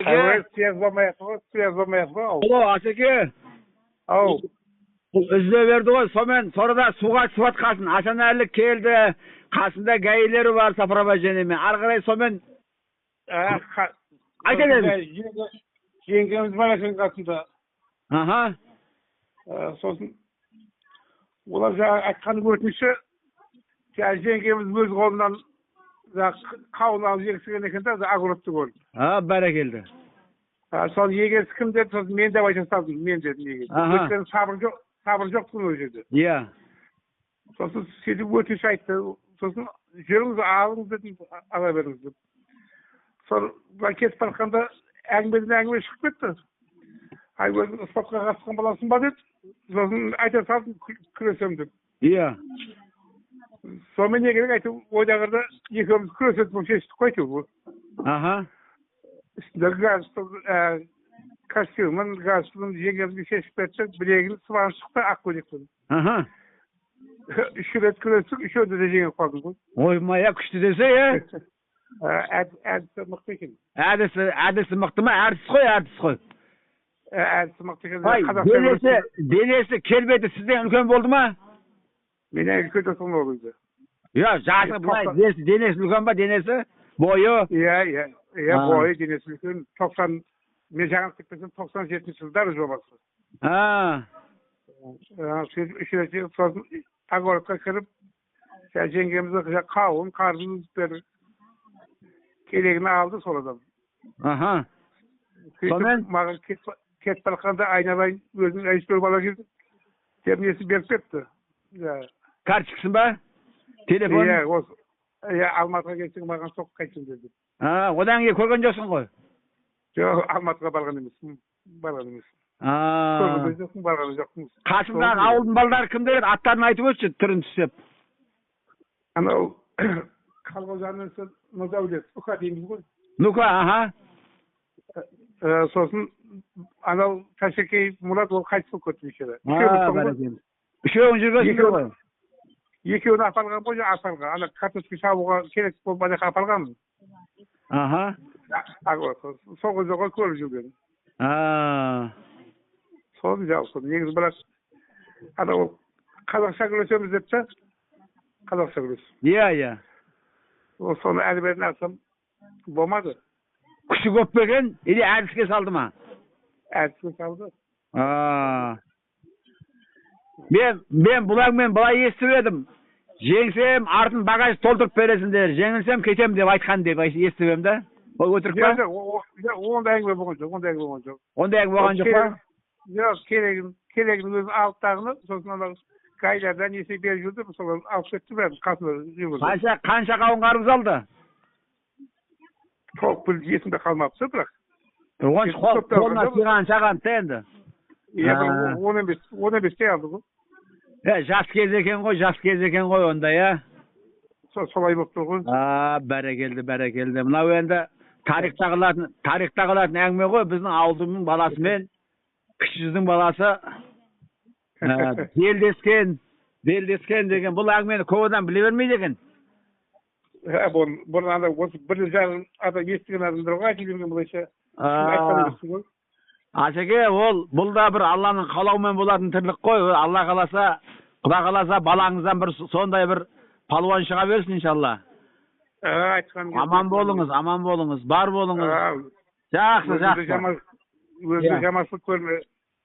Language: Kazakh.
Evet, связь болмайатыр ғой. Alo, Aseke. Ау. Üzüle verdi ғой, сонымен sonra суға түсіп атқасын. Асанәлік келді, қасында гәйлері бар Сапарбай женемен. Ары қарай сонымен айта беріңіз. Жеңгеміз бар екен қасында. Аха. Сосын олар жаңа айтқан өтініші жеңгеміз өз қолынан қауын алып жегісіген екен де огородты көрді. Бәрекелді. Соны егесі кім деді, сосын мен деп айта салдым, мен дедім егесі. Өйткені сабыр жоқтың ол жерде. Иә. Сосын сөйтіп өтініш айтты. Сосын жүріңіз алыңыз дедім, ала беріңіз деп. Соны кетіп барқанда әңгімеден әңгіме шығып кетті. Ай, өзің спортқа қатысқан баласың ба деді. Сосын айта салдым, күресем деп. Иә. Сонымен не керек айтып, ойдағырда екеуміз күресетін шештік қой айтып. Аха. Үстінде костюмын, галстугын жеңгемізге шешіп берді, білегін сыбанып шықты ақ көйлектен. Аха. Үш рет күрестік, үшеуінде де жеңіп қалдым ғой. Оймай, күшті десе, иә? Әдісі мықты екен. Әдісі мықты ма? Әртіс қой. Әдісі мықты екен. Денесі келбеті сізден үлкен болды ма? Менен үлкен үлкен болды. Иә, жасы бұлай, денесі үлкен ба, денесі? Бойы? Иә, бойы денесі үлкен. 90, мен жаңа кетпесем 97 жылдар жобасы. Үш рет сосын огородқа кіріп, жеңгемізді қауын, қарбыз беріп, керегін алды сол адам. Аха. Сөйтіп маған кетіп барқанда айналайын өзінің әйістер бала келді. Тернесі беріп кетті. Карточкасын ба? Телефон? Иә, Алматыға келсең маған соқып қайтсын деді. Одан кейін көрген жоқсың ғой? Жоқ, Алматыға барған емес. Көрген жоқпын, барған жоқпын. Қасымдағы ауылдың балдары кімдер еді? Аттарын айтып өтші, түрін түсеп. Анау Қалғожанның Нұрдәулет, Нұқа дейміз ғой. Нұқа, аха. Сосын анау Ташекей Мұрат ол қайтыс болып кетті бәрекелді. Үшеуін жүргенсіңдер ғой? Екеуін апарған ғой, апарға. Ана карточка шабуға керек болып ана апарғанмын. Аха. Соңғы жоға көріп жүрген. Соны жалқы. Негізі бірақ анау қазақша күресеміз деп та. Қазақша күрес. Иә. Соны әлі берін алсам болмады. Күші көп бекен, или әдіске салды ма? Әдіске салды. Мен бұлармен былай естіп едім. Жеңсем, артын багаж толтырып бересіңдер, жеңілсем кетем деп айтқан деп естіп едім да. Ол өтірік па? Ондай әңгіме болған жоқ. Ондай әңгіме болған жоқ па? Жоқ, керегін өзін алып тағынып, сосын анау қайлардан есе беріп жүрді, солар алып кетті бәрін қасында жүрді. Қанша қауын қарбыз алды? Тоқ бір есімде қалмапты бірақ. Қолына сыйған шаған енді. 15 алды ғой. Жас кез екен ғой онда, я? Солай болып тұр ғой. Бәрекелді. Мынау енді тарихтағылардың әңгіме ғой, біздің ауылдың баласымен кіші жүздің баласы белдескен деген бұл әңгімені көп адам біле бермейді екен. Бұны анда осы бір жағын адам естіген адамдар ғой, айтып жүрген бұлайша. Асеке, бұл да бір Алланың қалауымен болатын тірлік қой. Алла қаласа, Құда қаласа балаңыздан бір сондай бір палуан шыға берсін иншалла. Аман болыңыз, бар болыңыз. Жақсы. Өзі жамашылық көрме.